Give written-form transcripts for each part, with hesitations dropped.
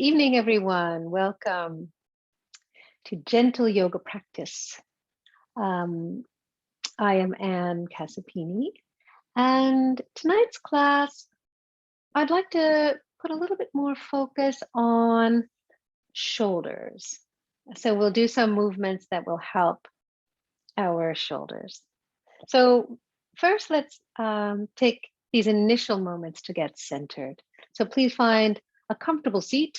Evening, everyone. Welcome to Gentle Yoga Practice. I am Anne Casapini, and tonight's class, I'd like to put a little bit more focus on shoulders. So we'll do some movements that will help our shoulders. So first, let's take these initial moments to get centered. So please find a comfortable seat.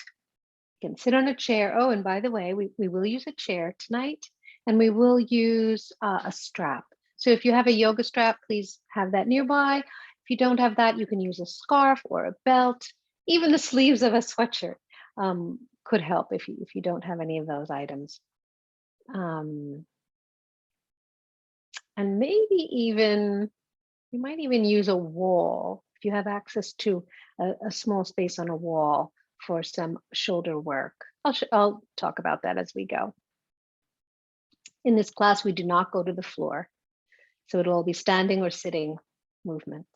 You can sit on a chair. Oh, and by the way, we will use a chair tonight, and we will use a strap. So if you have a yoga strap, please have that nearby. If you don't have that, you can use a scarf or a belt. Even the sleeves of a sweatshirt could help if you don't have any of those items. And maybe even, you might even use a wall if you have access to a small space on a wall for some shoulder work. I'll talk about that as we go. In this class, we do not go to the floor, so it'll all be standing or sitting movements.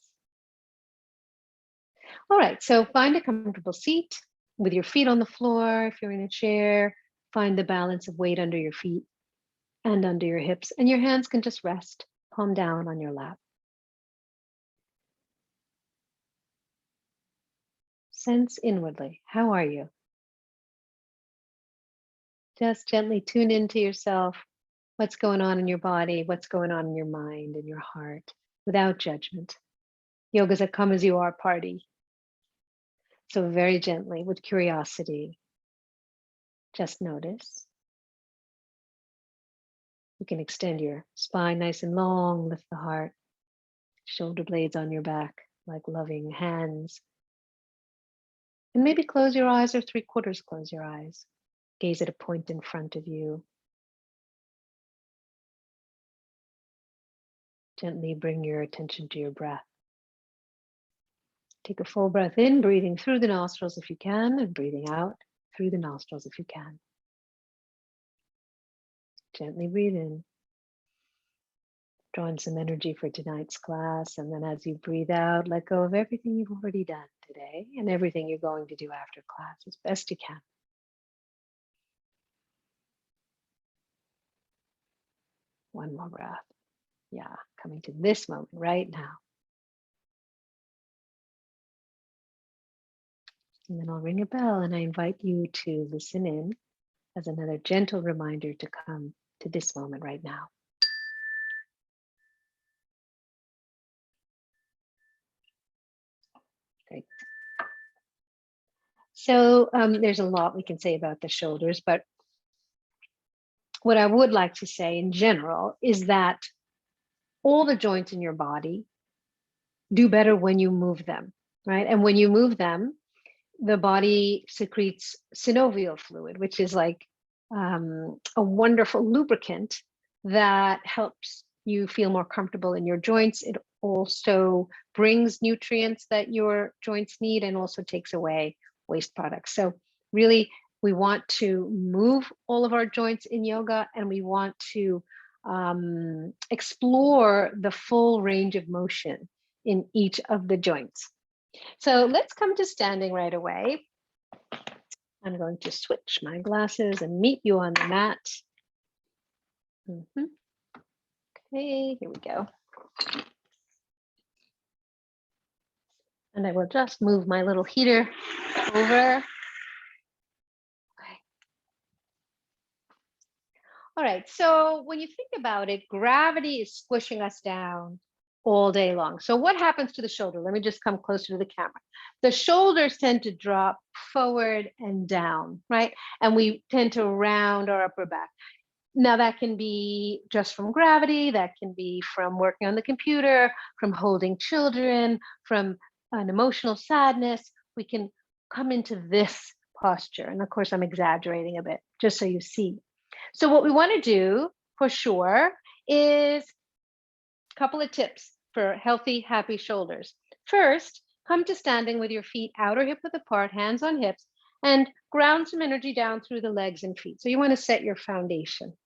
All right, so find a comfortable seat with your feet on the floor. If you're in a chair, find the balance of weight under your feet and under your hips, and your hands can just rest, palm down on your lap. Sense inwardly, how are you? Just gently tune into yourself, what's going on in your body, what's going on in your mind and your heart, without judgment. Yoga's a come as you are party. So very gently, with curiosity, just notice. You can extend your spine nice and long, lift the heart, shoulder blades on your back like loving hands. And maybe close your eyes or 3/4 close your eyes. Gaze at a point in front of you. Gently bring your attention to your breath. Take a full breath in, breathing through the nostrils if you can, and breathing out through the nostrils if you can. Gently breathe in. Draw in some energy for tonight's class, and then as you breathe out, let go of everything you've already done today and everything you're going to do after class as best you can. One more breath. Yeah, coming to this moment right now. And then I'll ring a bell and I invite you to listen in as another gentle reminder to come to this moment right now. Great. So there's a lot we can say about the shoulders, but what I would like to say in general is that all the joints in your body do better when you move them, right? And when you move them, the body secretes synovial fluid, which is like a wonderful lubricant that helps you feel more comfortable in your joints. It also brings nutrients that your joints need and also takes away waste products. So really, we want to move all of our joints in yoga, and we want to explore the full range of motion in each of the joints. So let's come to standing right away. I'm going to switch my glasses and meet you on the mat. Okay, here we go. And I will just move my little heater over. Okay. All right, so when you think about it, gravity is squishing us down all day long. So what happens to the shoulder? Let me just come closer to the camera. The shoulders tend to drop forward and down, right? And we tend to round our upper back. Now that can be just from gravity, that can be from working on the computer, from holding children, from an emotional sadness. We can come into this posture. And of course, I'm exaggerating a bit, just so you see. So what we want to do for sure is a couple of tips for healthy, happy shoulders. First, come to standing with your feet outer hip width apart, hands on hips, and ground some energy down through the legs and feet. So you want to set your foundation.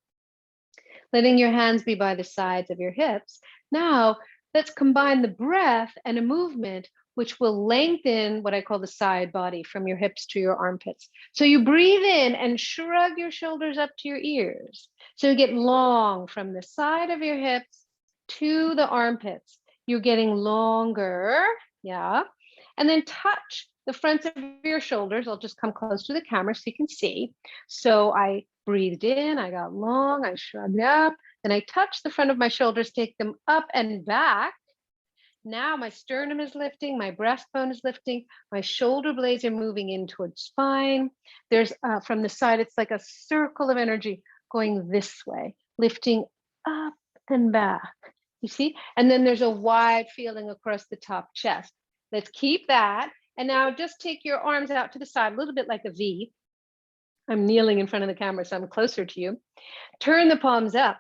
Letting your hands be by the sides of your hips. Now, let's combine the breath and a movement which will lengthen what I call the side body from your hips to your armpits. So you breathe in and shrug your shoulders up to your ears. So you get long from the side of your hips to the armpits. You're getting longer, yeah. And then touch the fronts of your shoulders. I'll just come close to the camera so you can see. So I breathed in, I got long, I shrugged up, then I touched the front of my shoulders, take them up and back. Now my sternum is lifting, my breastbone is lifting, my shoulder blades are moving in towards spine. There's from the side, it's like a circle of energy going this way, lifting up and back. You see? And then there's a wide feeling across the top chest. Let's keep that. And now just take your arms out to the side, a little bit like a V. I'm kneeling in front of the camera, so I'm closer to you. Turn the palms up.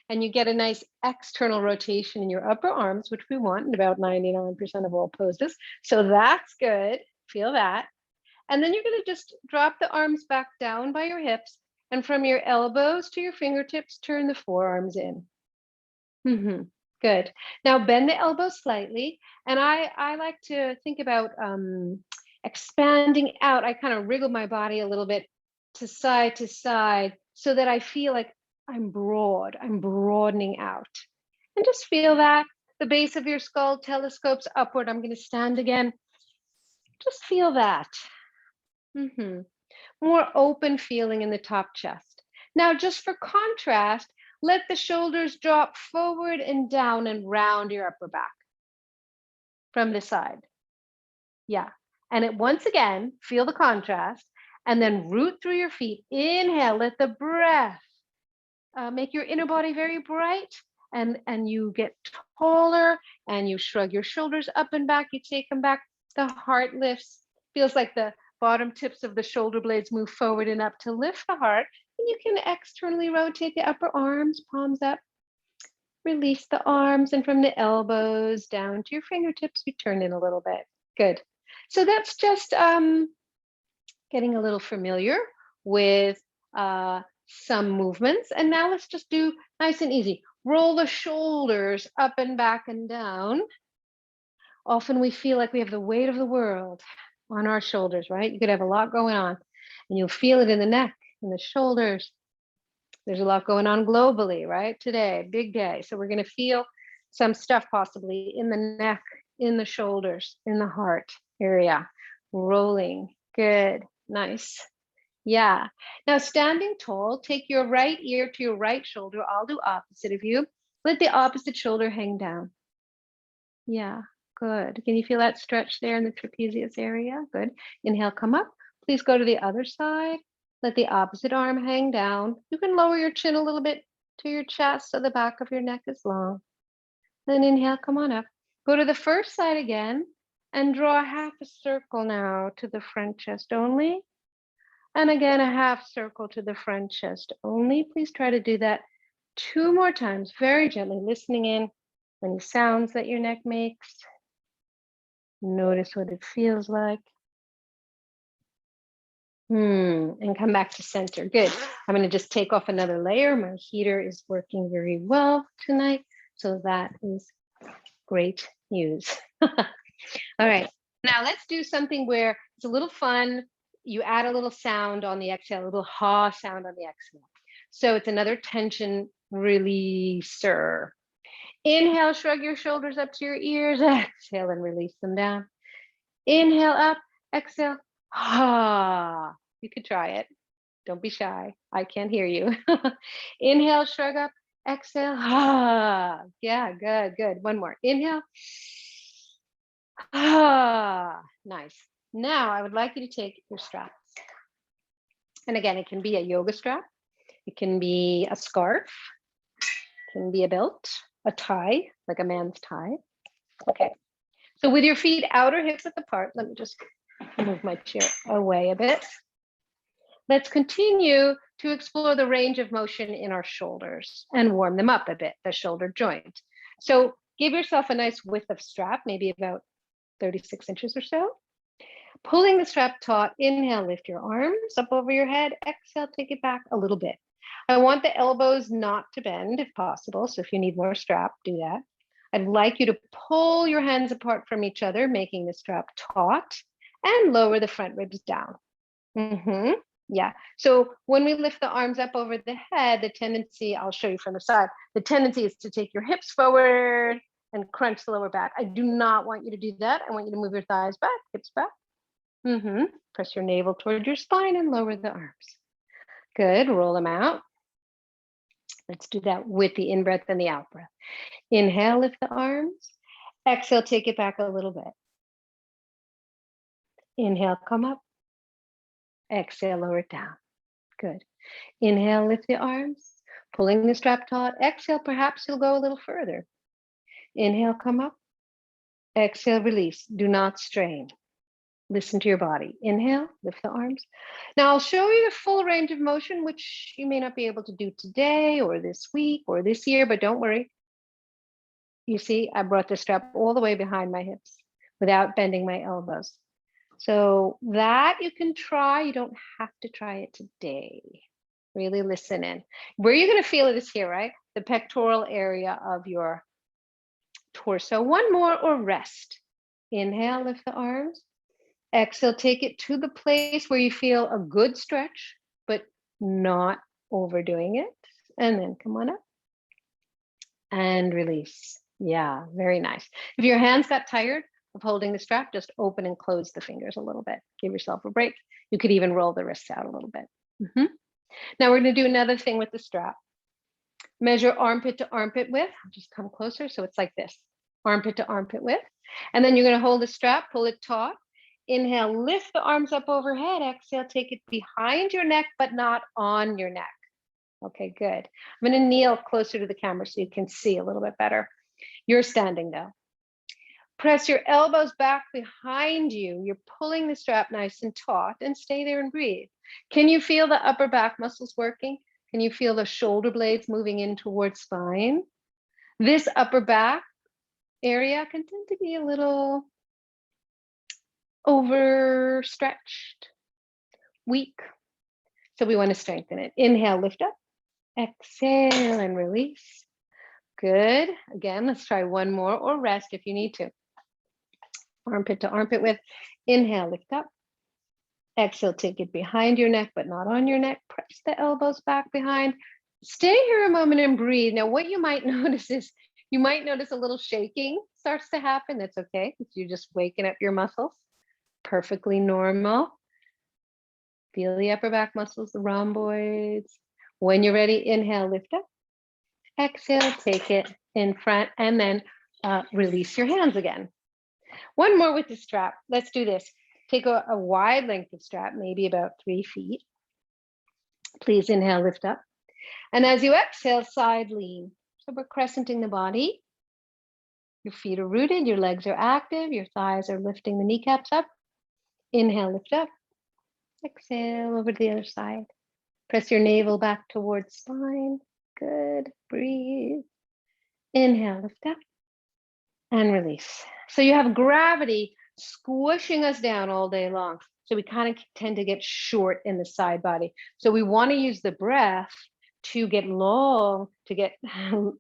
And you get a nice external rotation in your upper arms, which we want in about 99% of all poses. So that's good. Feel that. And then you're going to just drop the arms back down by your hips. And from your elbows to your fingertips, turn the forearms in. Good. Now bend the elbows slightly. And I like to think about expanding out. I kind of wriggle my body a little bit to side so that I feel like I'm broad, I'm broadening out. And just feel that. The base of your skull telescopes upward. I'm going to stand again. Just feel that. More open feeling in the top chest. Now, just for contrast, let the shoulders drop forward and down and round your upper back from the side. Yeah. And once again, feel the contrast and then root through your feet. Inhale, let the breath make your inner body very bright, and you get taller, and you shrug your shoulders up and back. You take them back. The heart lifts. Feels like the bottom tips of the shoulder blades move forward and up to lift the heart. And you can externally rotate the upper arms, palms up. Release the arms, and from the elbows down to your fingertips, you turn in a little bit. Good. So that's just getting a little familiar with some movements. And now let's just do nice and easy. Roll the shoulders up and back and down. Often we feel like we have the weight of the world on our shoulders, right? You could have a lot going on, and you'll feel it in the neck, in the shoulders. There's a lot going on globally, right? Today, big day. So we're going to feel some stuff possibly in the neck, in the shoulders, in the heart area. Rolling. Good. Nice. Yeah. Now, standing tall, take your right ear to your right shoulder. I'll do opposite of you. Let the opposite shoulder hang down. Yeah. Good. Can you feel that stretch there in the trapezius area? Good. Inhale, come up. Please go to the other side. Let the opposite arm hang down. You can lower your chin a little bit to your chest so the back of your neck is long. Then inhale, come on up. Go to the first side again and draw half a circle now to the front chest only. And again, a half circle to the front chest only. Please try to do that 2 more times, very gently, listening in any sounds that your neck makes. Notice what it feels like. And come back to center. Good. I'm going to just take off another layer. My heater is working very well tonight. So that is great news. All right. Now let's do something where it's a little fun. You add a little sound on the exhale, a little ha sound on the exhale. So it's another tension releaser. Inhale, shrug your shoulders up to your ears. Exhale and release them down. Inhale up, exhale, ha. You could try it. Don't be shy. I can't hear you. Inhale, shrug up, exhale, ha. Yeah, good, good. One more. Inhale, ha. Nice. Now, I would like you to take your straps. And again, it can be a yoga strap. It can be a scarf. It can be a belt, a tie, like a man's tie. Okay. So with your feet outer hips width apart, let me just move my chair away a bit. Let's continue to explore the range of motion in our shoulders and warm them up a bit, the shoulder joint. So give yourself a nice width of strap, maybe about 36 inches or so. Pulling the strap taut, inhale, lift your arms up over your head. Exhale, take it back a little bit. I want the elbows not to bend if possible. So if you need more strap, do that. I'd like you to pull your hands apart from each other, making the strap taut, and lower the front ribs down. Yeah. So when we lift the arms up over the head, the tendency, I'll show you from the side, the tendency is to take your hips forward and crunch the lower back. I do not want you to do that. I want you to move your thighs back, hips back. Press your navel toward your spine and lower the arms. Good. Roll them out. Let's do that with the in-breath and the out-breath. Inhale, lift the arms. Exhale, take it back a little bit. Inhale, come up. Exhale, lower it down. Good. Inhale, lift the arms, pulling the strap taut. Exhale, perhaps you'll go a little further. Inhale, come up. Exhale, release. Do not strain. Listen to your body. Inhale, lift the arms. Now I'll show you the full range of motion, which you may not be able to do today or this week or this year, but don't worry. You see, I brought the strap all the way behind my hips without bending my elbows. So that you can try. You don't have to try it today. Really listen in. Where you're going to feel it is here, right? The pectoral area of your torso. One more or rest. Inhale, lift the arms. Exhale, take it to the place where you feel a good stretch, but not overdoing it. And then come on up and release. Yeah, very nice. If your hands got tired of holding the strap, just open and close the fingers a little bit. Give yourself a break. You could even roll the wrists out a little bit. Now we're going to do another thing with the strap. Measure armpit to armpit width. I'll just come closer. So it's like this, armpit to armpit width. And then you're going to hold the strap, pull it taut. Inhale, lift the arms up overhead. Exhale, take it behind your neck, but not on your neck. Okay, good. I'm going to kneel closer to the camera so you can see a little bit better. You're standing though. Press your elbows back behind you. You're pulling the strap nice and taut, and stay there and breathe. Can you feel the upper back muscles working? Can you feel the shoulder blades moving in towards spine? This upper back area can tend to be a little overstretched, weak. So we want to strengthen it. Inhale, lift up. Exhale and release. Good. Again, let's try one more, or rest if you need to. Armpit to armpit width. Inhale, lift up. Exhale, take it behind your neck, but not on your neck. Press the elbows back behind. Stay here a moment and breathe. Now, what you might notice is you might notice a little shaking starts to happen. That's okay. You're just waking up your muscles. Perfectly normal. Feel the upper back muscles, the rhomboids. When you're ready, inhale, lift up. Exhale, take it in front, and then release your hands again. One more with the strap. Let's do this. Take a wide length of strap, maybe about 3 feet. Please inhale, lift up. And as you exhale, side lean. So we're crescenting the body. Your feet are rooted, your legs are active, your thighs are lifting the kneecaps up. Inhale, lift up. Exhale over to the other side. Press your navel back towards spine. Good. Breathe. Inhale, lift up. And release. So you have gravity squishing us down all day long. So we kind of tend to get short in the side body. So we want to use the breath to get long, to get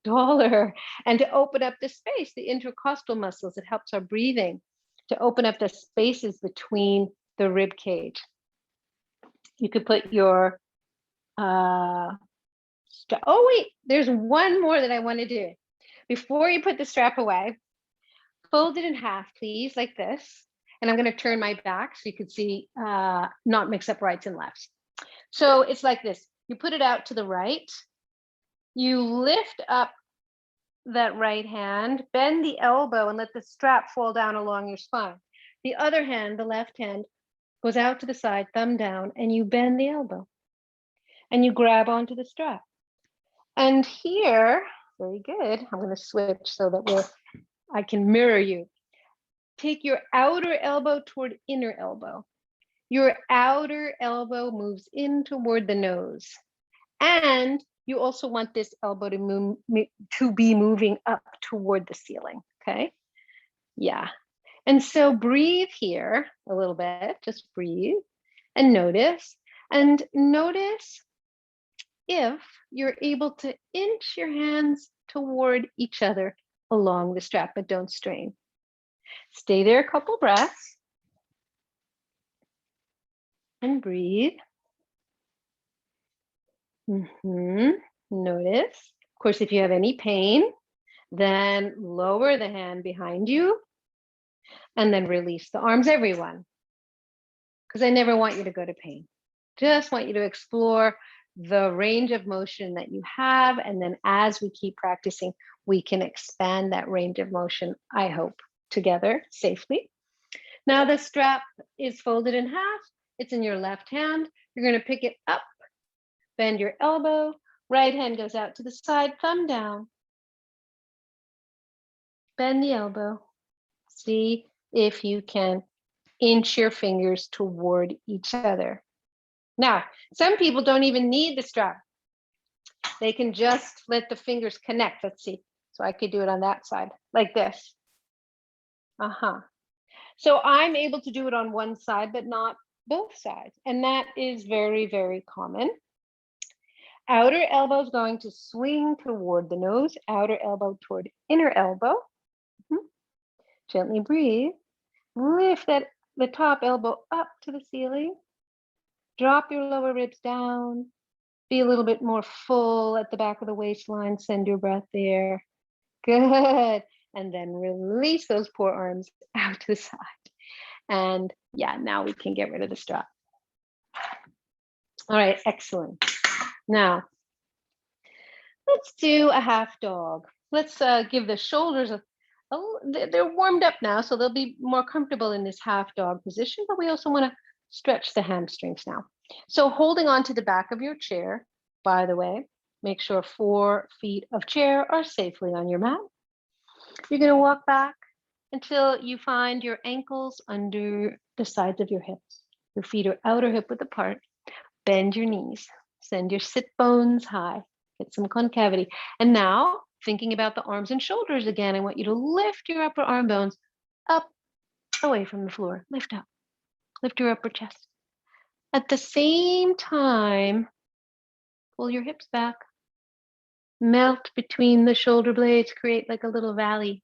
taller, and to open up the space, the intercostal muscles. It helps our breathing to open up the spaces between the rib cage. You could put your, oh wait, there's one more that I want to do. Before you put the strap away, fold it in half, please, like this. And I'm going to turn my back so you can see, not mix up rights and lefts. So it's like this. You put it out to the right. You lift up that right hand, bend the elbow and let the strap fall down along your spine. The other hand, the left hand, goes out to the side, thumb down, and you bend the elbow. And you grab onto the strap. And here, very good. I'm going to switch so that I can mirror you. Take your outer elbow toward inner elbow. Your outer elbow moves in toward the nose. And you also want this elbow to be moving up toward the ceiling, okay? Yeah. And so breathe here a little bit, just breathe and notice. And notice if you're able to inch your hands toward each other along the strap, but don't strain. Stay there a couple breaths and breathe. Notice, of course, if you have any pain, then lower the hand behind you and then release the arms, everyone, because I never want you to go to pain. Just want you to explore the range of motion that you have. And then as we keep practicing, we can expand that range of motion, I hope, together safely. Now the strap is folded in half. It's in your left hand. You're going to pick it up, bend your elbow, right hand goes out to the side, thumb down. Bend the elbow. See if you can inch your fingers toward each other. Now, some people don't even need the strap. They can just let the fingers connect. Let's see. So I could do it on that side, like this. So I'm able to do it on one side, but not both sides. And that is very, very common. Outer elbow is going to swing toward the nose, outer elbow toward inner elbow. Gently breathe. Lift the top elbow up to the ceiling. Drop your lower ribs down. Be a little bit more full at the back of the waistline. Send your breath there. Good. And then release those poor arms out to the side. And yeah, now we can get rid of the strap. All right, excellent. Now, let's do a half dog. Let's give the shoulders they're warmed up now, so they'll be more comfortable in this half dog position, but we also want to stretch the hamstrings now. So holding on to the back of your chair, by the way, make sure 4 feet of chair are safely on your mat. You're going to walk back until you find your ankles under the sides of your hips. Your feet are outer hip width apart. Bend your knees. Send your sit bones high. Get some concavity. And now, thinking about the arms and shoulders again, I want you to lift your upper arm bones up, away from the floor. Lift up. Lift your upper chest. At the same time, pull your hips back. Melt between the shoulder blades. Create like a little valley.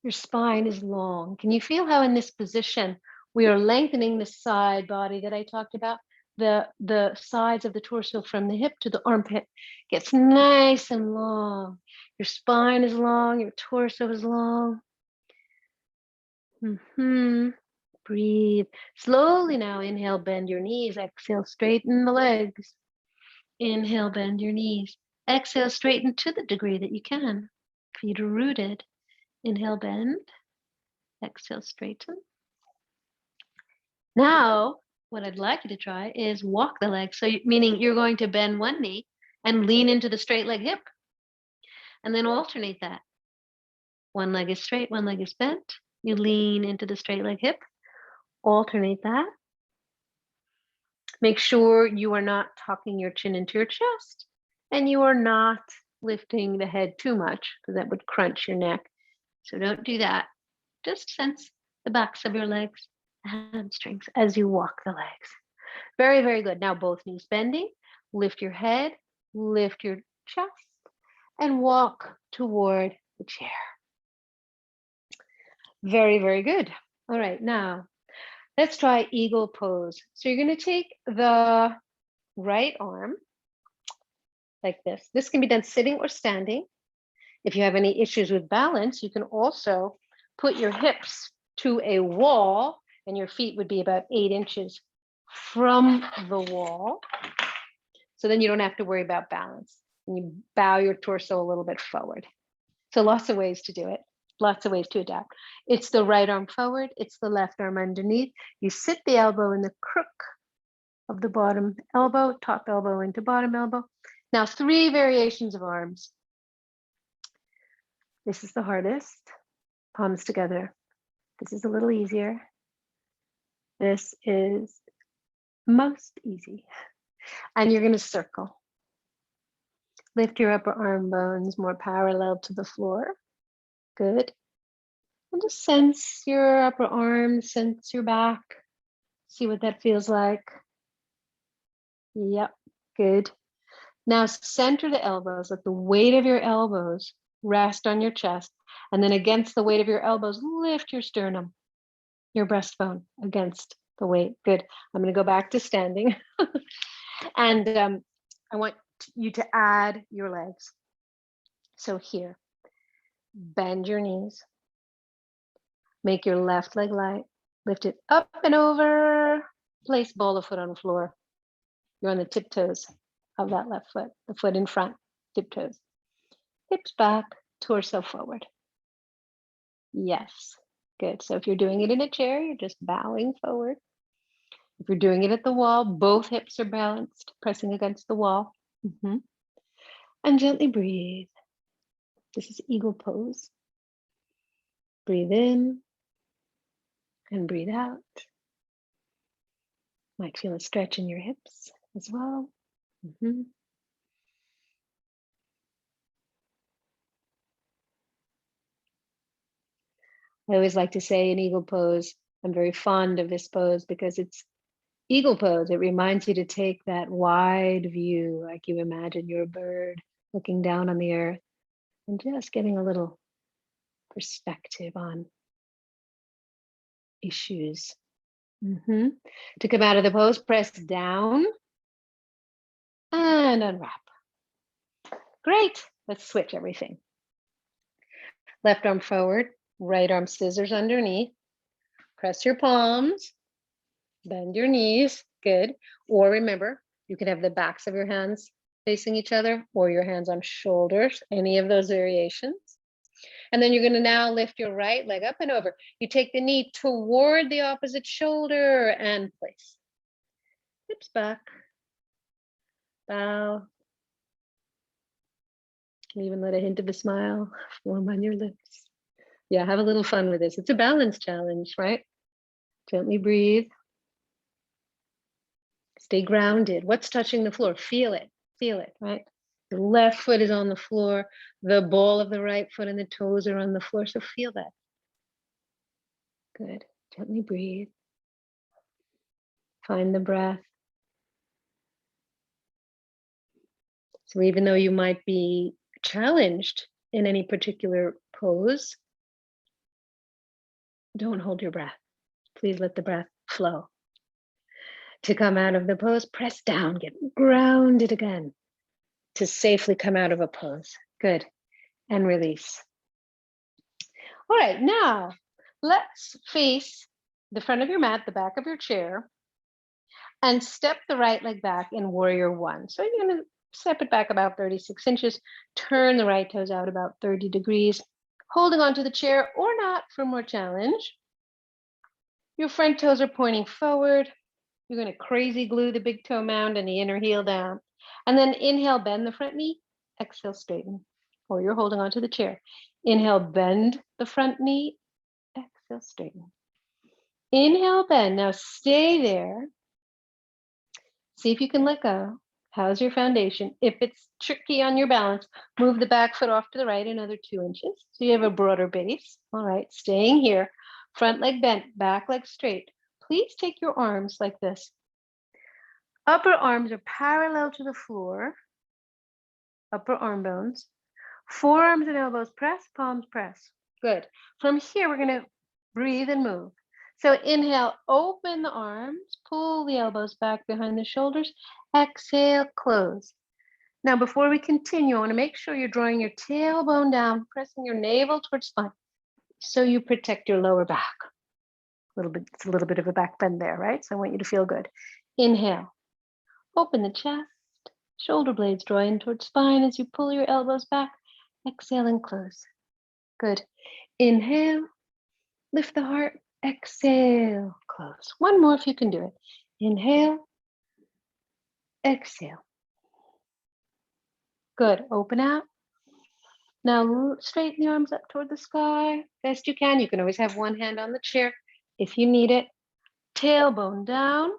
Your spine is long. Can you feel how in this position we are lengthening the side body that I talked about? The sides of the torso from the hip to the armpit gets nice and long. Your spine is long, your torso is long. Breathe. Slowly now, inhale, bend your knees. Exhale, straighten the legs. Inhale, bend your knees. Exhale, straighten to the degree that you can. Feet are rooted. Inhale, bend. Exhale, straighten. Now, what I'd like you to try is walk the leg. So meaning you're going to bend one knee and lean into the straight leg hip. And then alternate that. One leg is straight, one leg is bent. You lean into the straight leg hip. Alternate that. Make sure you are not tucking your chin into your chest. And you are not lifting the head too much because that would crunch your neck. So don't do that. Just sense the backs of your legs, hamstrings as you walk the legs. Very, very good. Now both knees bending. Lift your head, lift your chest, and walk toward the chair. Very, very good. All right, now let's try eagle pose. So you're going to take the right arm like this. This can be done sitting or standing. If you have any issues with balance, you can also put your hips to a wall and your feet would be about 8 inches from the wall. So then you don't have to worry about balance. And you bow your torso a little bit forward. So lots of ways to do it. Lots of ways to adapt. It's the right arm forward. It's the left arm underneath. You sit the elbow in the crook of the bottom elbow, top elbow into bottom elbow. Now 3 variations of arms. This is the hardest. Palms together. This is a little easier. This is most easy. And you're going to circle. Lift your upper arm bones more parallel to the floor. Good. And just sense your upper arm, sense your back. See what that feels like. Yep, good. Now center the elbows. Let the weight of your elbows Rest on your chest. And then against the weight of your elbows, lift your sternum, your breastbone against the weight. Good. I'm going to go back to standing. And I want you to add your legs. So here, bend your knees. Make your left leg light. Lift it up and over. Place ball of foot on the floor. You're on the tiptoes of that left foot, the foot in front, tiptoes. Hips back, torso forward. Yes, good. So if you're doing it in a chair, you're just bowing forward. If you're doing it at the wall, both hips are balanced, pressing against the wall. And gently breathe. This is eagle pose. Breathe in and breathe out. Might feel a stretch in your hips as well. I always like to say in eagle pose, I'm very fond of this pose because it's eagle pose. It reminds you to take that wide view, like you imagine you're a bird looking down on the earth and just getting a little perspective on issues. To come out of the pose, press down and unwrap. Great. Let's switch everything. Left arm forward, right arm scissors underneath. Press your palms, bend your knees. Good. Or remember, you can have the backs of your hands facing each other or your hands on shoulders, any of those variations. And then you're going to now lift your right leg up and over. You take the knee toward the opposite shoulder and place. Hips back. Bow. Can even let a hint of a smile form on your lips. Yeah, have a little fun with this. It's a balance challenge, right? Gently breathe. Stay grounded. What's touching the floor? Feel it, right? The left foot is on the floor. The ball of the right foot and the toes are on the floor. So feel that. Good. Gently breathe. Find the breath. So even though you might be challenged in any particular pose, don't hold your breath. Please let the breath flow. To come out of the pose, press down, get grounded again to safely come out of a pose. Good. And release. All right, now let's face the front of your mat, the back of your chair, and step the right leg back in warrior one. So you're going to step it back about 36 inches, turn the right toes out about 30 degrees, holding onto the chair or not for more challenge. Your front toes are pointing forward. You're going to crazy glue the big toe mound and the inner heel down. And then inhale, bend the front knee, exhale, straighten. Or you're holding onto the chair. Inhale, bend the front knee, exhale, straighten. Inhale, bend. Now stay there. See if you can let go. How's your foundation? If it's tricky on your balance, move the back foot off to the right another 2 inches. So you have a broader base. All right, staying here. Front leg bent, back leg straight. Please take your arms like this. Upper arms are parallel to the floor. Upper arm bones. Forearms and elbows press, palms press. Good. From here, we're going to breathe and move. So inhale, open the arms, pull the elbows back behind the shoulders. Exhale, close. Now, before we continue, I want to make sure you're drawing your tailbone down, pressing your navel towards spine, so you protect your lower back. It's a little bit of a back bend there, right? So I want you to feel good. Inhale, open the chest, shoulder blades draw in towards spine as you pull your elbows back. Exhale and close. Good. Inhale, lift the heart. Exhale, close. One more if you can do it. Inhale, exhale. Good. Open out. Now straighten the arms up toward the sky best you can. You can always have one hand on the chair if you need it. Tailbone down.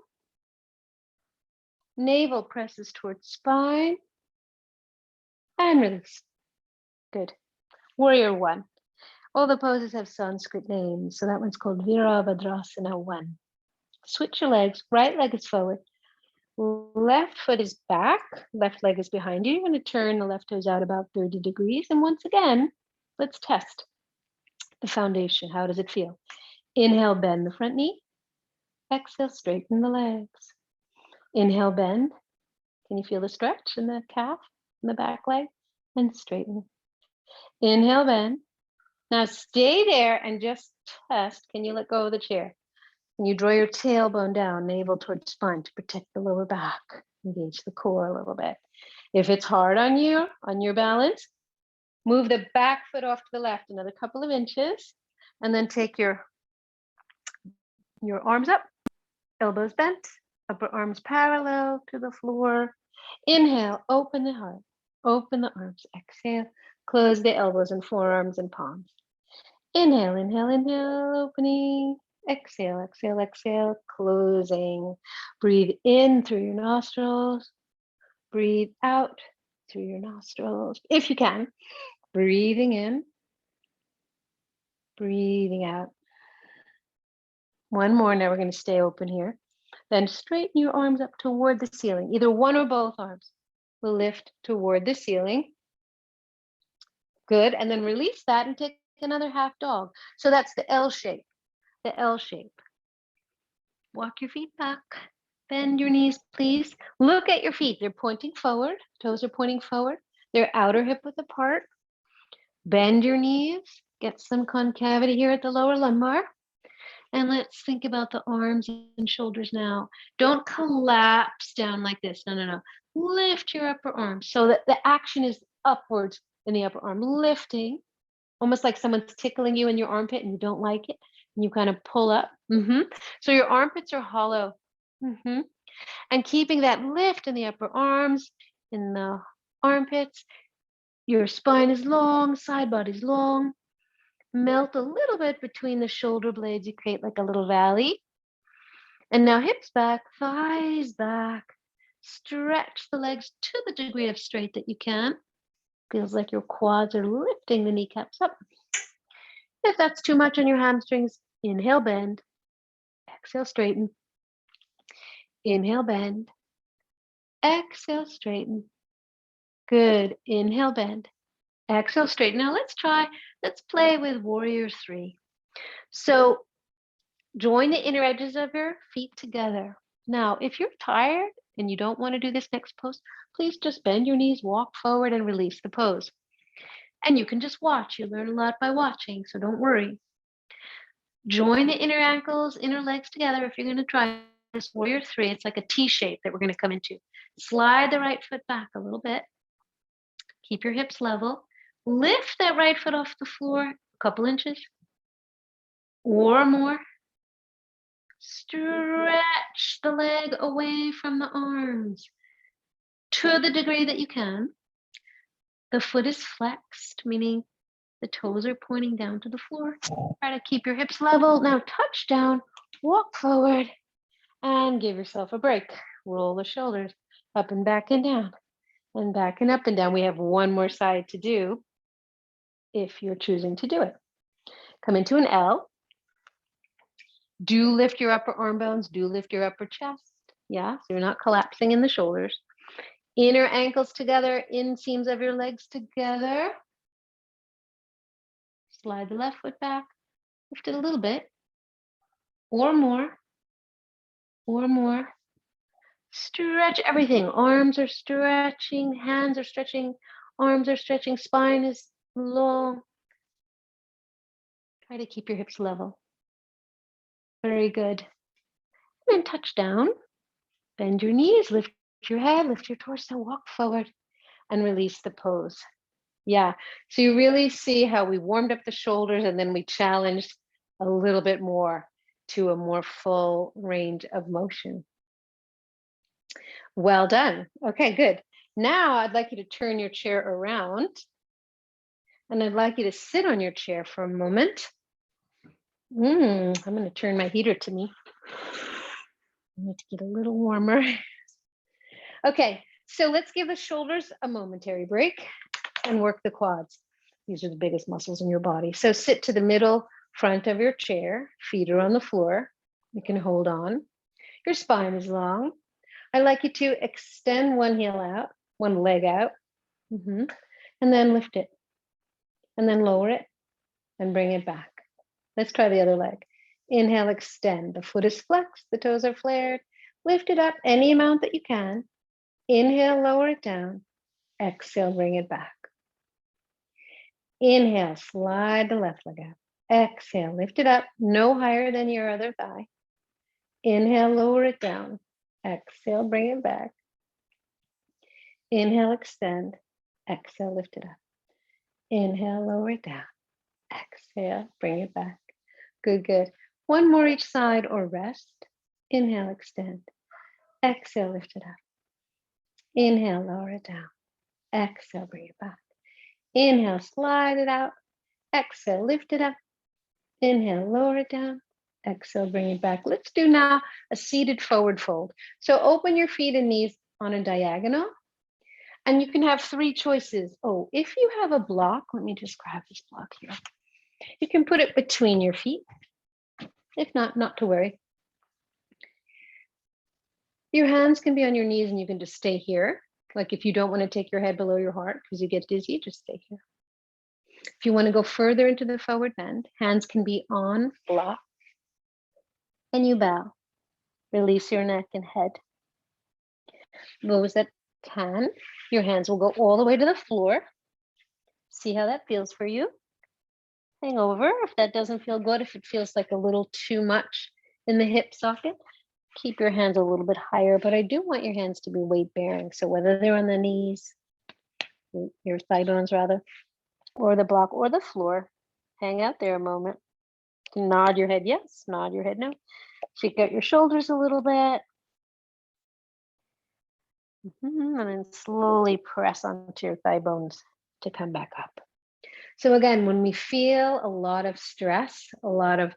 Navel presses towards spine. And release. Good. Warrior one. All the poses have Sanskrit names, so that one's called Veerabhadrasana 1. Switch your legs. Right leg is forward. Left foot is back, left leg is behind you. You're going to turn the left toes out about 30 degrees. And once again, let's test the foundation. How does it feel? Inhale, bend the front knee. Exhale, straighten the legs. Inhale, bend. Can you feel the stretch in the calf, in the back leg? And straighten. Inhale, bend. Now stay there and just test. Can you let go of the chair? Can you draw your tailbone down, navel towards spine to protect the lower back? Engage the core a little bit. If it's hard on your balance, move the back foot off to the left another couple of inches, and then take your arms up, elbows bent, upper arms parallel to the floor. Inhale, open the heart, open the arms. Exhale, close the elbows and forearms and palms. Inhale, inhale, inhale, opening. Exhale, exhale, exhale, closing. Breathe in through your nostrils. Breathe out through your nostrils. If you can, breathing in, breathing out. One more, now we're going to stay open here. Then straighten your arms up toward the ceiling. Either one or both arms will lift toward the ceiling. Good, and then release that and take another half dog. So that's the L shape, the L shape. Walk your feet back. Bend your knees, please. Look at your feet. They're pointing forward. Toes are pointing forward. They're outer hip width apart. Bend your knees. Get some concavity here at the lower lumbar. And let's think about the arms and shoulders now. Don't collapse down like this. No, no, no. Lift your upper arm so that the action is upwards in the upper arm. Lifting, almost like someone's tickling you in your armpit and you don't like it. And you kind of pull up. So your armpits are hollow. And keeping that lift in the upper arms, in the armpits. Your spine is long, side body's long. Melt a little bit between the shoulder blades. You create like a little valley. And now hips back, thighs back. Stretch the legs to the degree of straight that you can. Feels like your quads are lifting the kneecaps up. If that's too much on your hamstrings, inhale, bend. Exhale, straighten. Inhale, bend. Exhale, straighten. Good. Inhale, bend. Exhale, straighten. Now let's play with warrior 3. So join the inner edges of your feet together. Now, if you're tired and you don't want to do this next pose, please just bend your knees, walk forward, and release the pose. And you can just watch. You learn a lot by watching, so don't worry. Join the inner ankles, inner legs together. If you're going to try this warrior 3, it's like a T shape that we're going to come into. Slide the right foot back a little bit. Keep your hips level. Lift that right foot off the floor a couple inches or more. Stretch the leg away from the arms to the degree that you can. The foot is flexed, meaning the toes are pointing down to the floor. Try to keep your hips level. Now touch down, walk forward, and give yourself a break. Roll the shoulders up and back and down, and back and up and down. We have one more side to do if you're choosing to do it. Come into an L. Do lift your upper arm bones. Do lift your upper chest. Yeah, so you're not collapsing in the shoulders. Inner ankles together, inseams of your legs together. Slide the left foot back. Lift it a little bit. Or more. Or more. Stretch everything. Arms are stretching. Hands are stretching. Arms are stretching. Spine is long. Try to keep your hips level. Very good. And then touch down. Bend your knees. Lift your head. Lift your torso. Walk forward. And release the pose. Yeah. So you really see how we warmed up the shoulders and then we challenged a little bit more to a more full range of motion. Well done. Okay, good. Now I'd like you to turn your chair around and I'd like you to sit on your chair for a moment. I'm going to turn my heater to me. I need to get a little warmer. Okay, so let's give the shoulders a momentary break and work the quads. These are the biggest muscles in your body. So sit to the middle front of your chair, feet are on the floor. You can hold on. Your spine is long. I'd like you to extend one heel out, one leg out, and then lift it, and then lower it, and bring it back. Let's try the other leg. Inhale, extend. The foot is flexed, the toes are flared. Lift it up any amount that you can. Inhale, lower it down. Exhale, bring it back. Inhale, slide the left leg out. Exhale, lift it up, no higher than your other thigh. Inhale, lower it down. Exhale, bring it back. Inhale, extend. Exhale, lift it up. Inhale, lower it down. Exhale, bring it back. Good, good. One more each side or rest. Inhale, extend. Exhale, lift it up. Inhale, lower it down. Exhale, bring it back. Inhale, slide it out. Exhale, lift it up. Inhale, lower it down. Exhale, bring it back. Let's do now a seated forward fold. So open your feet and knees on a diagonal. And you can have three choices. Oh, if you have a block, let me just grab this block here. You can put it between your feet. If not, not to worry. Your hands can be on your knees and you can just stay here. Like if you don't want to take your head below your heart because you get dizzy, just stay here. If you want to go further into the forward bend, hands can be on block. And you bow. Release your neck and head. Those that can, your hands will go all the way to the floor. See how that feels for you. Hang over. If that doesn't feel good, if it feels like a little too much in the hip socket, keep your hands a little bit higher, but I do want your hands to be weight bearing. So whether they're on the knees, your thigh bones rather, or the block or the floor, hang out there a moment. Nod your head yes, nod your head no. Shake out your shoulders a little bit. And then slowly press onto your thigh bones to come back up. So again, when we feel a lot of stress, a lot of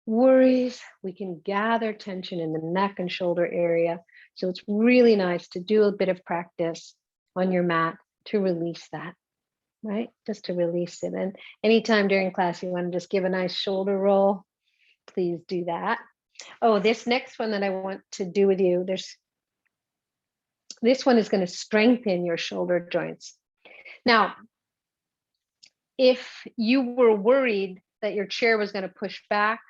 worries, we can gather tension in the neck and shoulder area. So it's really nice to do a bit of practice on your mat to release that, right? Just to release it. And anytime during class you want to just give a nice shoulder roll, please do that. Oh, this next one that I want to do with you, this one is going to strengthen your shoulder joints. Now, if you were worried that your chair was going to push back,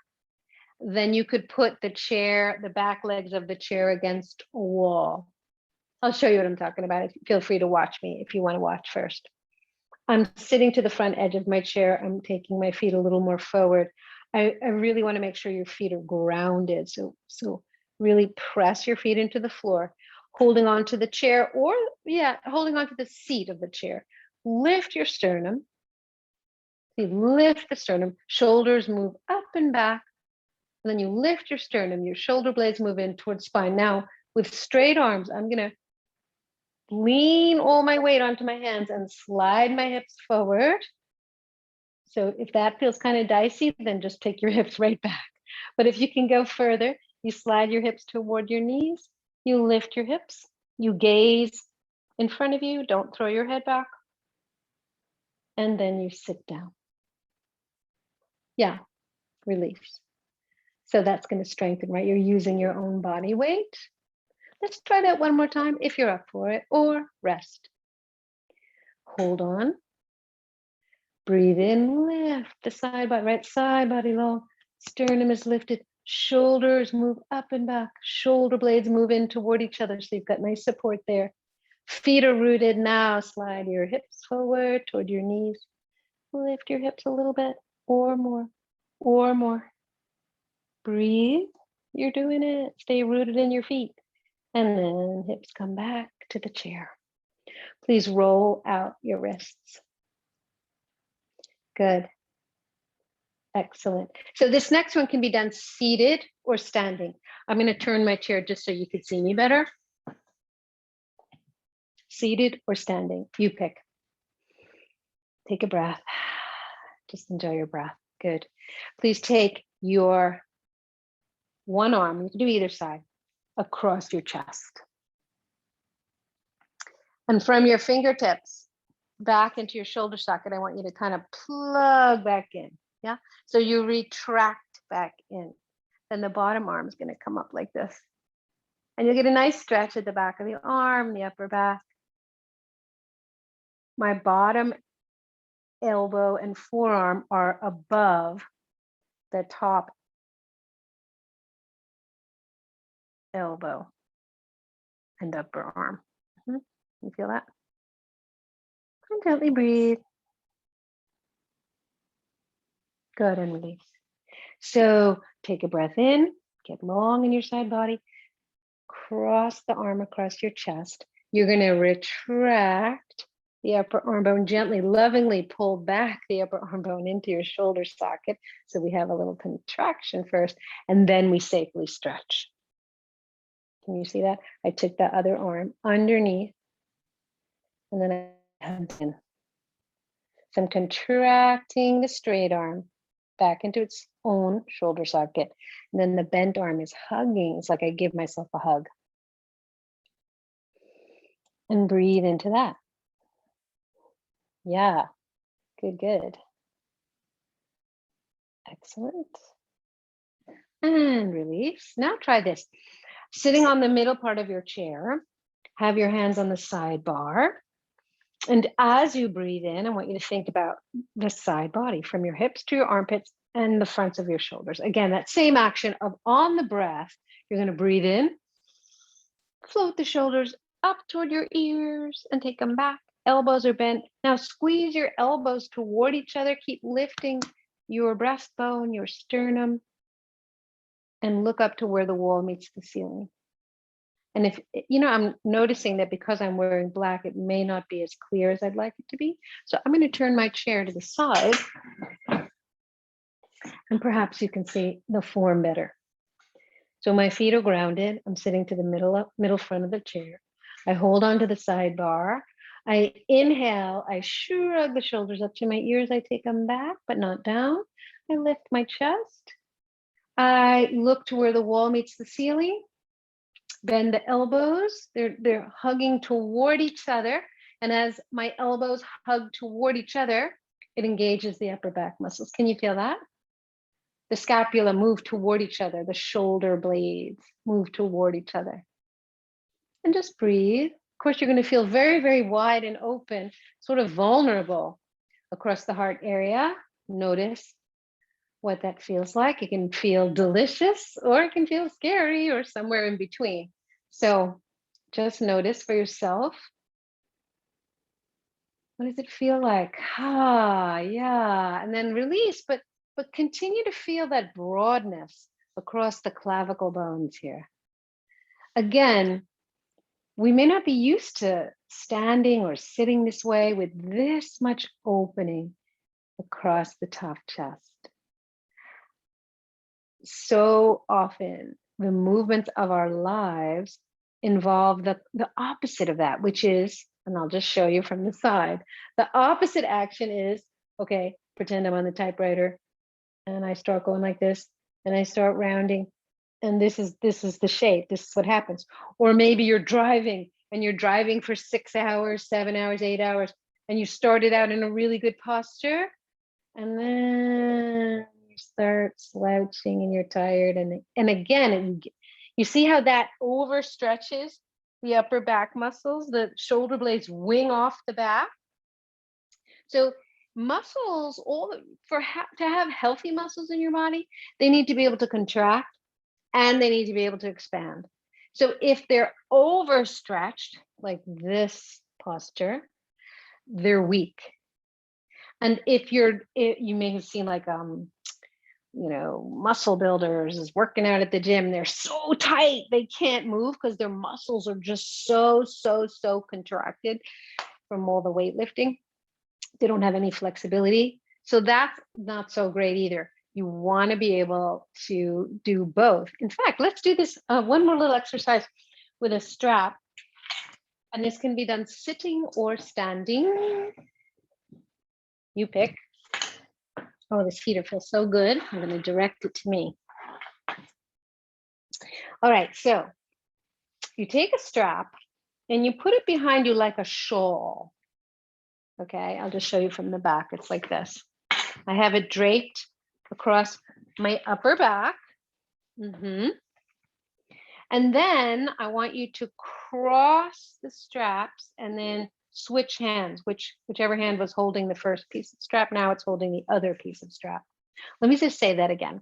then you could put the back legs of the chair against a wall. I'll show you what I'm talking about. Feel free to watch me if you want to watch first. I'm sitting to the front edge of my chair. I'm taking my feet a little more forward. I really want to make sure your feet are grounded. So really press your feet into the floor, holding on to the chair or holding on to the seat of the chair. Lift your sternum. Lift the sternum, shoulders move up and back. And then you lift your sternum, your shoulder blades move in towards spine. Now, with straight arms, I'm going to lean all my weight onto my hands and slide my hips forward. So if that feels kind of dicey, then just take your hips right back. But if you can go further, you slide your hips toward your knees, you lift your hips, you gaze in front of you, don't throw your head back, and then you sit down. Yeah, release. So that's going to strengthen, right? You're using your own body weight. Let's try that one more time if you're up for it, or rest. Hold on. Breathe in, lift the right side body long. Sternum is lifted. Shoulders move up and back. Shoulder blades move in toward each other. So you've got nice support there. Feet are rooted. Now slide your hips forward toward your knees. Lift your hips a little bit or more. Breathe. You're doing it. Stay rooted in your feet. And then hips come back to the chair. Please roll out your wrists. Good. Excellent. So this next one can be done seated or standing. I'm going to turn my chair just so you could see me better. Seated or standing, you pick. Take a breath. Just enjoy your breath. Good. Please take your one arm, you can do either side, across your chest. And from your fingertips back into your shoulder socket, I want you to kind of plug back in. Yeah. So you retract back in. Then the bottom arm is going to come up like this. And you'll get a nice stretch at the back of the arm, the upper back. My bottom elbow and forearm are above the top elbow and upper arm. You feel that? And gently breathe. Good, and release. So take a breath in, get long in your side body, cross the arm across your chest. You're going to retract the upper arm bone, gently, lovingly pull back the upper arm bone into your shoulder socket. So we have a little contraction first, and then we safely stretch. Can you see that? I took that other arm underneath, and then I hugged in. So I'm contracting the straight arm back into its own shoulder socket. And then the bent arm is hugging. It's like I give myself a hug. And breathe into that. Yeah, good. Excellent. And release. Now try this. Sitting on the middle part of your chair, have your hands on the sidebar. And as you breathe in, I want you to think about the side body from your hips to your armpits and the fronts of your shoulders. Again, that same action of on the breath, you're going to breathe in, float the shoulders up toward your ears and take them back. Elbows are bent. Now squeeze your elbows toward each other. Keep lifting your breastbone, your sternum, and look up to where the wall meets the ceiling. And if, I'm noticing that because I'm wearing black, it may not be as clear as I'd like it to be. So I'm going to turn my chair to the side, and perhaps you can see the form better. So my feet are grounded. I'm sitting to the middle front of the chair. I hold on to the sidebar. I inhale. I shrug the shoulders up to my ears. I take them back, but not down. I lift my chest. I look to where the wall meets the ceiling. Bend the elbows. They're hugging toward each other. And as my elbows hug toward each other, it engages the upper back muscles. Can you feel that? The scapula move toward each other. The shoulder blades move toward each other. And just breathe. Of course, you're going to feel very, very wide and open, sort of vulnerable across the heart area. Notice what that feels like. It can feel delicious, or it can feel scary, or somewhere in between. So just notice for yourself. What does it feel like? Yeah. And then release, but continue to feel that broadness across the clavicle bones here. Again, we may not be used to standing or sitting this way with this much opening across the top chest. So often the movements of our lives involve the opposite of that, which is, and I'll just show you from the side, the opposite action is, okay, pretend I'm on the typewriter and I start going like this and I start rounding, and this is the shape, this is what happens. Or maybe you're driving and you're driving for 6 hours, 7 hours, 8 hours, and you started out in a really good posture, and then you start slouching and you're tired. And again, you see how that overstretches the upper back muscles, the shoulder blades wing off the back. So muscles, to have healthy muscles in your body, they need to be able to contract and they need to be able to expand. So if they're overstretched, like this posture, they're weak. And if you may have seen like muscle builders is working out at the gym, they're so tight they can't move because their muscles are just so contracted from all the weightlifting. They don't have any flexibility. So that's not so great either. You want to be able to do both. In fact, let's do this one more little exercise with a strap. And this can be done sitting or standing. You pick. Oh, this heater feels so good. I'm going to direct it to me. All right, so you take a strap and you put it behind you like a shawl. Okay, I'll just show you from the back. It's like this. I have it draped across my upper back. And then I want you to cross the straps and then switch hands, whichever hand was holding the first piece of strap. Now it's holding the other piece of strap. Let me just say that again.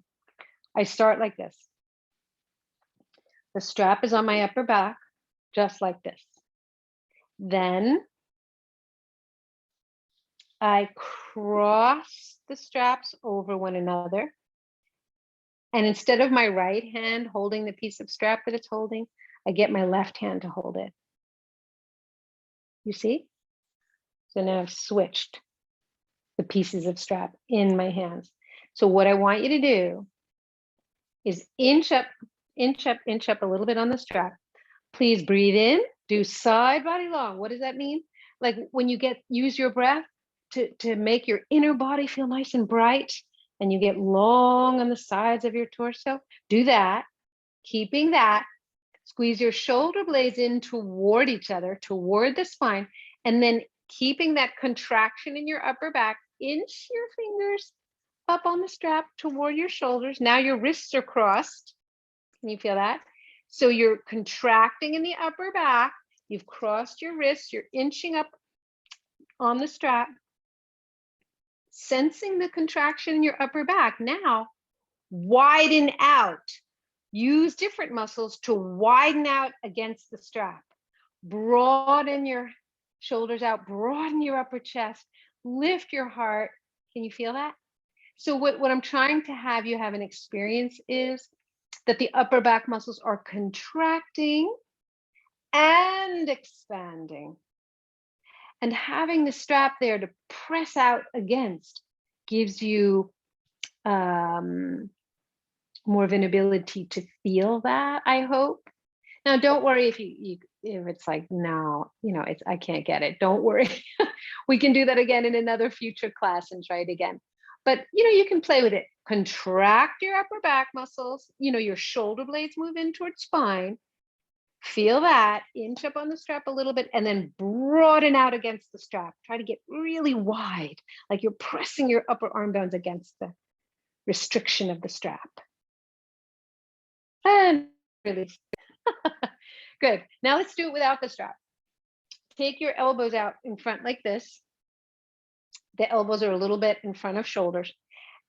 I start like this. The strap is on my upper back, just like this. Then I cross the straps over one another. And instead of my right hand holding the piece of strap that it's holding, I get my left hand to hold it. You see? So now I've switched the pieces of strap in my hands. So what I want you to do is inch up a little bit on the strap. Please breathe in, do side body long. What does that mean? Like when you use your breath to make your inner body feel nice and bright, and you get long on the sides of your torso, do that, keeping that. Squeeze your shoulder blades in toward each other, toward the spine, and then keeping that contraction in your upper back, inch your fingers up on the strap toward your shoulders. Now your wrists are crossed. Can you feel that? So you're contracting in the upper back. You've crossed your wrists. You're inching up on the strap, sensing the contraction in your upper back. Now widen out. Use different muscles to widen out against the strap. Broaden your shoulders out, broaden your upper chest, lift your heart. Can you feel that? So what I'm trying to have you have an experience is that the upper back muscles are contracting and expanding. And having the strap there to press out against gives you more of an ability to feel that, I hope. Now, don't worry if if it's like, no, I can't get it. Don't worry. We can do that again in another future class and try it again. But, you can play with it. Contract your upper back muscles. Your shoulder blades move in towards spine. Feel that. Inch up on the strap a little bit and then broaden out against the strap. Try to get really wide, like you're pressing your upper arm bones against the restriction of the strap. And release. Good. Now let's do it without the strap. Take your elbows out in front like this. The elbows are a little bit in front of shoulders.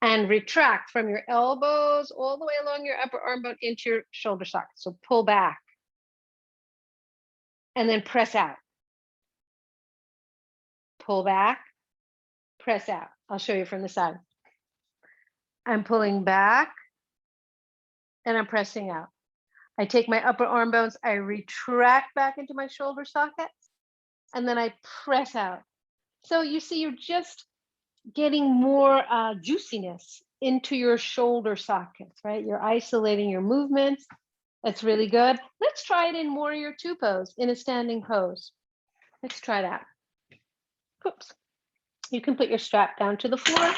And retract from your elbows all the way along your upper arm bone into your shoulder socket. So pull back. And then press out. Pull back, press out. I'll show you from the side. I'm pulling back and I'm pressing out. I take my upper arm bones, I retract back into my shoulder sockets, and then I press out. So you see, you're just getting more juiciness into your shoulder sockets, right? You're isolating your movements. That's really good. Let's try it in warrior two pose, in a standing pose. Let's try that. Oops. You can put your strap down to the floor.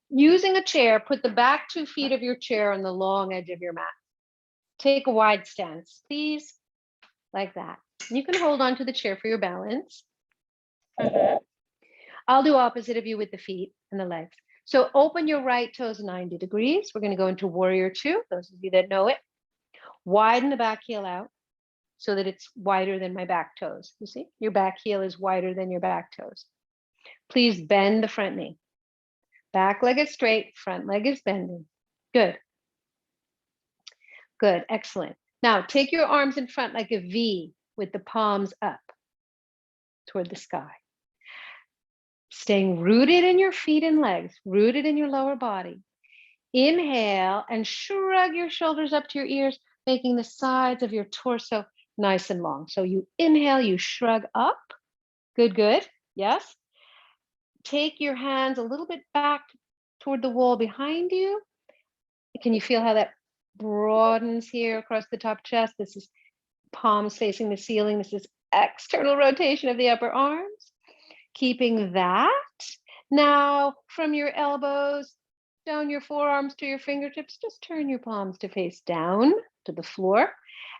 Using a chair, put the back 2 feet of your chair on the long edge of your mat. Take a wide stance, please, like that. You can hold on to the chair for your balance. I'll do opposite of you with the feet and the legs. So open your right toes 90 degrees. We're going to go into warrior two, those of you that know it. Widen the back heel out so that it's wider than my back toes. You see, your back heel is wider than your back toes. Please bend the front knee. Back leg is straight, front leg is bending. Good. Good, excellent. Now take your arms in front like a V with the palms up toward the sky. Staying rooted in your feet and legs, rooted in your lower body. Inhale and shrug your shoulders up to your ears, making the sides of your torso nice and long. So you inhale, you shrug up. Good, good. Yes. Take your hands a little bit back toward the wall behind you. Can you feel how that broadens here across the top chest? This is palms facing the ceiling. This is external rotation of the upper arms. Keeping that. Now from your elbows down your forearms to your fingertips, just turn your palms to face down to the floor.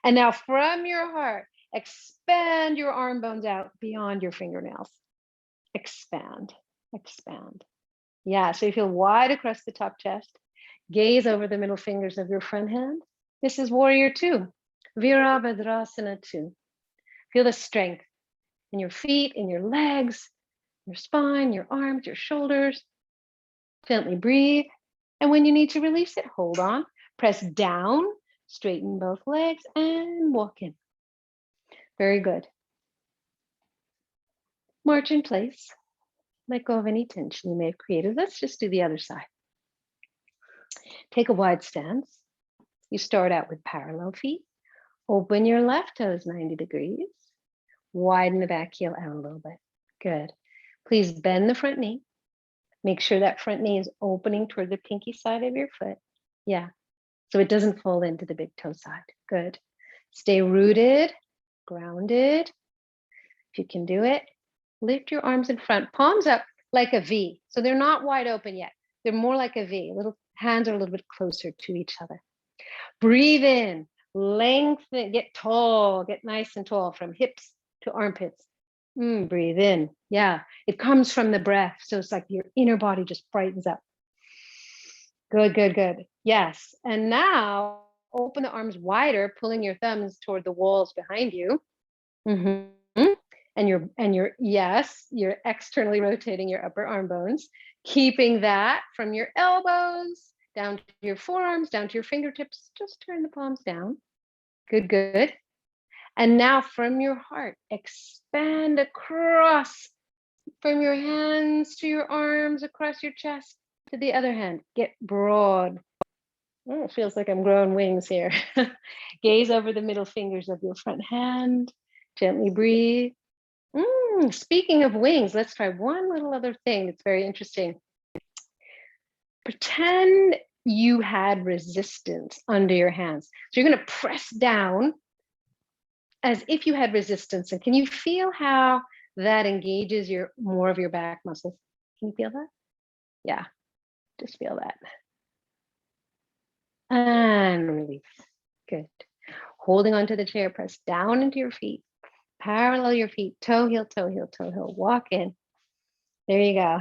And now from your heart, expand your arm bones out beyond your fingernails. Expand, expand. Yeah, so you feel wide across the top chest. Gaze over the middle fingers of your front hand. This is warrior two, Veerabhadrasana 2. Feel the strength in your feet, in your legs, your spine, your arms, your shoulders. Gently breathe. And when you need to release it, hold on, press down, straighten both legs and walk in. Very good. March in place. Let go of any tension you may have created. Let's just do the other side. Take a wide stance. You start out with parallel feet. Open your left toes 90 degrees. Widen the back heel out a little bit. Good. Please bend the front knee. Make sure that front knee is opening toward the pinky side of your foot. Yeah. So it doesn't fall into the big toe side. Good. Stay rooted, grounded. If you can do it, lift your arms in front, palms up like a V. So they're not wide open yet. They're more like a V. Little hands are a little bit closer to each other. Breathe in, lengthen, get tall, get nice and tall from hips to armpits. Breathe in. Yeah, it comes from the breath. So it's like your inner body just brightens up. Good, good, good. Yes. And now open the arms wider, pulling your thumbs toward the walls behind you. And you're externally rotating your upper arm bones, keeping that from your elbows down to your forearms, down to your fingertips. Just turn the palms down. Good, good. And now from your heart, expand across from your hands to your arms, across your chest to the other hand. Get broad. Oh, it feels like I'm growing wings here. Gaze over the middle fingers of your front hand. Gently breathe. Speaking of wings, let's try one little other thing that's very interesting. Pretend you had resistance under your hands. So you're going to press down as if you had resistance. And can you feel how that engages more of your back muscles? Can you feel that? Yeah, just feel that. And release. Good. Holding onto the chair, press down into your feet. Parallel your feet, toe heel, toe heel, toe heel. Walk in. There you go.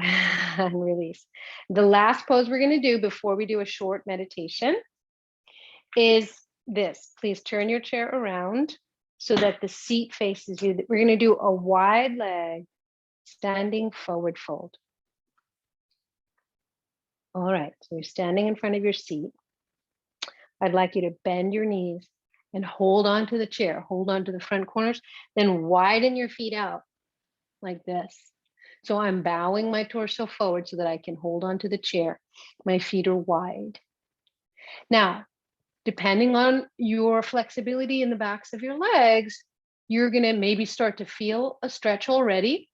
And release. The last pose we're going to do before we do a short meditation is this. Please turn your chair around so that the seat faces you. We're going to do a wide leg standing forward fold. All right. So you're standing in front of your seat. I'd like you to bend your knees and hold on to the chair. Hold on to the front corners. Then widen your feet out like this. So I'm bowing my torso forward so that I can hold on to the chair. My feet are wide. Now, depending on your flexibility in the backs of your legs, you're going to maybe start to feel a stretch already.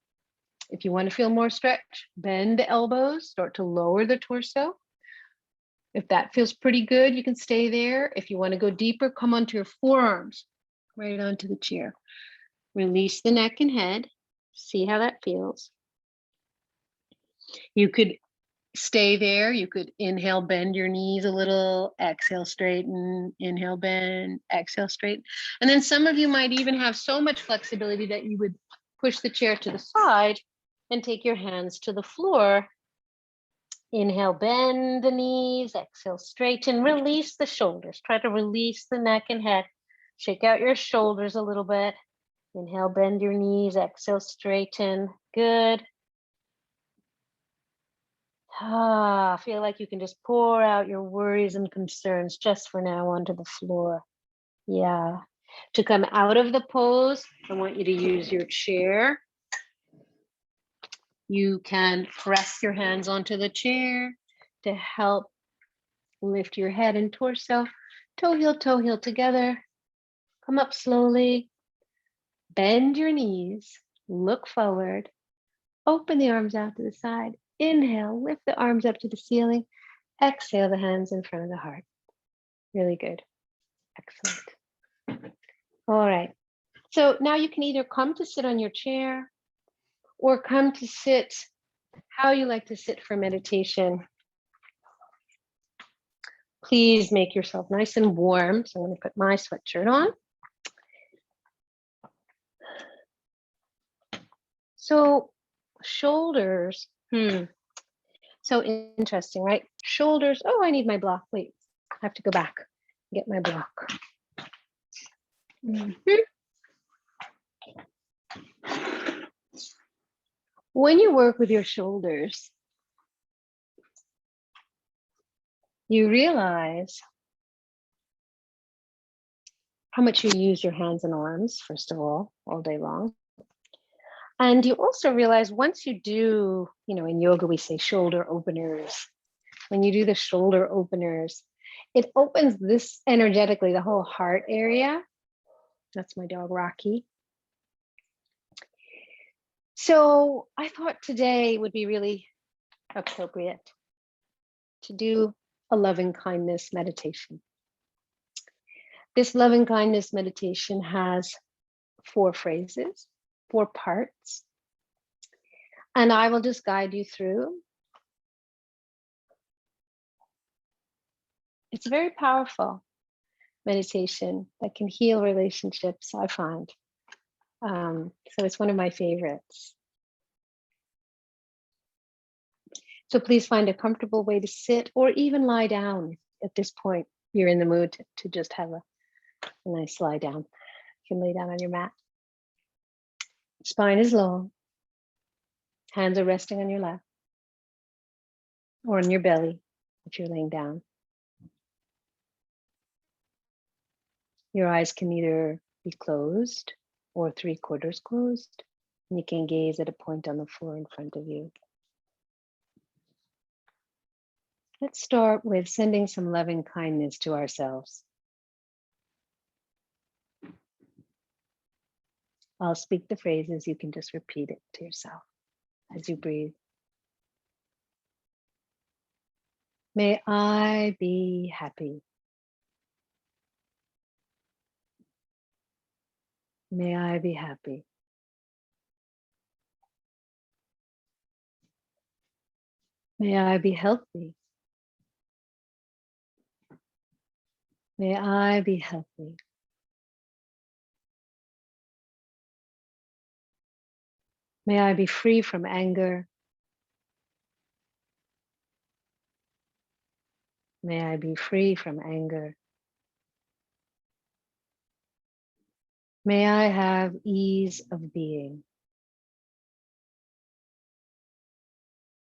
If you want to feel more stretch, bend the elbows, start to lower the torso. If that feels pretty good, you can stay there. If you want to go deeper, come onto your forearms, right onto the chair. Release the neck and head. See how that feels. You could stay there. You could inhale, bend your knees a little, exhale, straighten, inhale, bend, exhale, straighten. And then some of you might even have so much flexibility that you would push the chair to the side and take your hands to the floor. Inhale, bend the knees, exhale, straighten, release the shoulders. Try to release the neck and head. Shake out your shoulders a little bit. Inhale, bend your knees, exhale, straighten. Good. Feel like you can just pour out your worries and concerns just for now onto the floor. Yeah. To come out of the pose, I want you to use your chair. You can press your hands onto the chair to help lift your head and torso. Toe heel together. Come up slowly. Bend your knees. Look forward. Open the arms out to the side. Inhale, lift the arms up to the ceiling. Exhale, the hands in front of the heart. Really good. Excellent. All right. So now you can either come to sit on your chair or come to sit how you like to sit for meditation. Please make yourself nice and warm. So I'm going to put my sweatshirt on. So shoulders. So interesting, right? Shoulders. Oh, I need my block. Wait, I have to go back. Get my block. Mhm. When you work with your shoulders, you realize how much you use your hands and arms, first of all day long. And you also realize once you do, in yoga, we say shoulder openers. When you do the shoulder openers, it opens this energetically, the whole heart area. That's my dog, Rocky. So I thought today would be really appropriate to do a loving kindness meditation. This loving kindness meditation has 4 phrases, 4 parts, and I will just guide you through. It's a very powerful meditation that can heal relationships, I find. So it's one of my favorites. So please find a comfortable way to sit or even lie down. At this point, you're in the mood to just have a nice lie down. You can lay down on your mat. Spine is long. Hands are resting on your lap or on your belly if you're laying down. Your eyes can either be closed or 3/4 closed. And you can gaze at a point on the floor in front of you. Let's start with sending some loving kindness to ourselves. I'll speak the phrases, you can just repeat it to yourself as you breathe. May I be happy. May I be happy. May I be healthy. May I be healthy. May I be free from anger. May I be free from anger. May I have ease of being.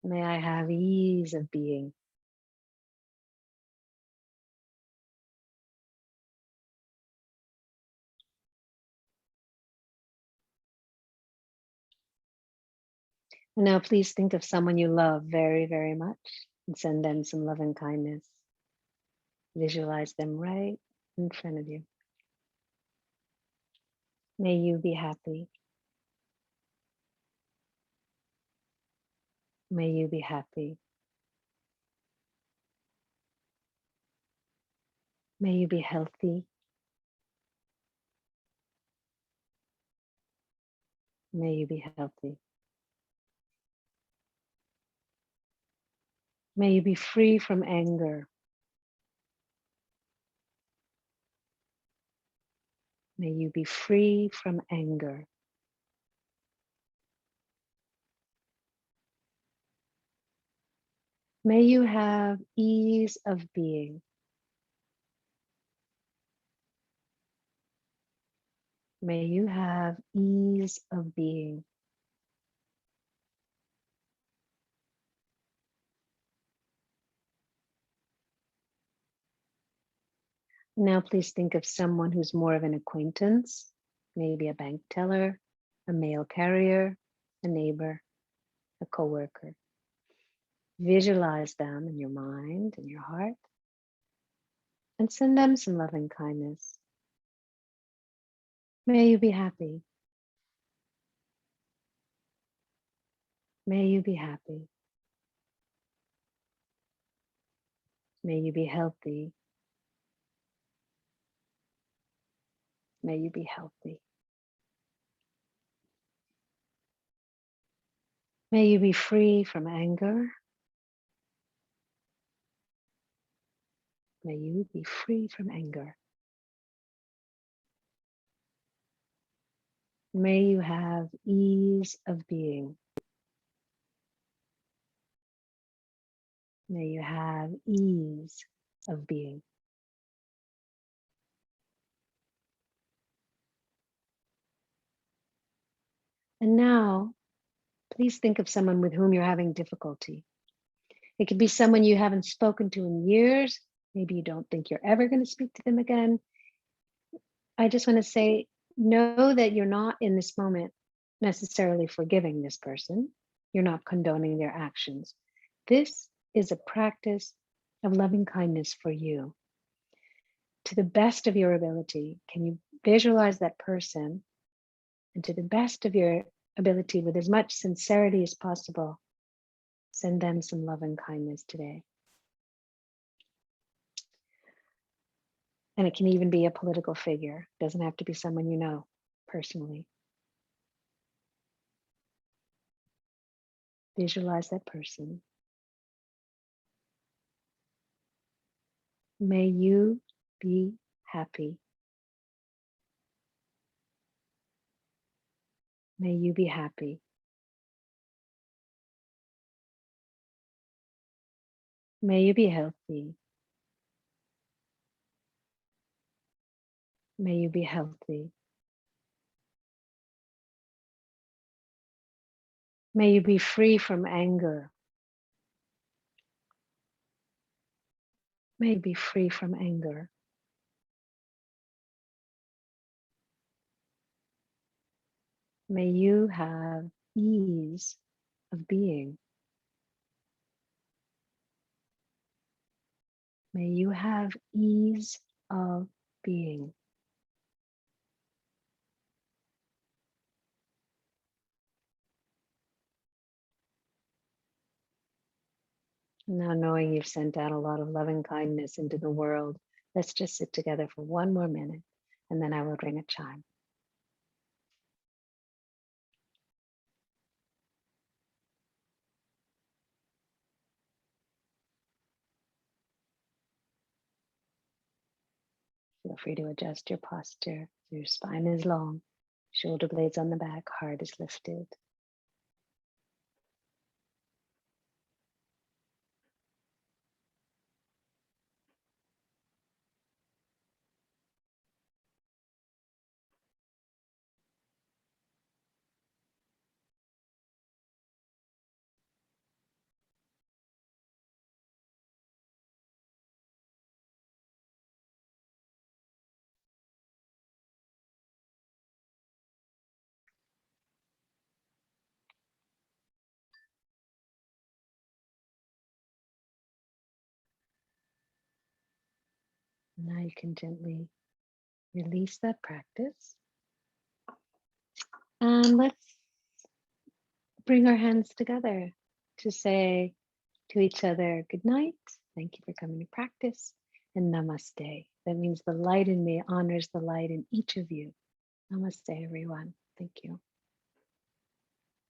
May I have ease of being. And now please think of someone you love very, very much and send them some love and kindness. Visualize them right in front of you. May you be happy. May you be happy. May you be healthy. May you be healthy. May you be free from anger. May you be free from anger. May you have ease of being. May you have ease of being. Now please think of someone who's more of an acquaintance, maybe a bank teller, a mail carrier, a neighbor, a coworker. Visualize them in your mind and your heart and send them some loving kindness. May you be happy. May you be happy. May you be healthy. May you be healthy. May you be free from anger. May you be free from anger. May you have ease of being. May you have ease of being. And now, please think of someone with whom you're having difficulty. It could be someone you haven't spoken to in years. Maybe you don't think you're ever going to speak to them again. I just want to say, know that you're not in this moment necessarily forgiving this person. You're not condoning their actions. This is a practice of loving kindness for you. To the best of your ability, can you visualize that person? And to the best of your ability, with as much sincerity as possible, send them some love and kindness today. And it can even be a political figure. It doesn't have to be someone you know personally. Visualize that person. May you be happy. May you be happy. May you be healthy. May you be healthy. May you be free from anger. May you be free from anger. May you have ease of being. May you have ease of being. Now, knowing you've sent out a lot of loving kindness into the world, let's just sit together for one more minute, and then I will ring a chime. Feel free to adjust your posture. Your spine is long, shoulder blades on the back, heart is lifted. Now you can gently release that practice. And let's bring our hands together to say to each other, good night. Thank you for coming to practice. And namaste. That means the light in me honors the light in each of you. Namaste, everyone. Thank you.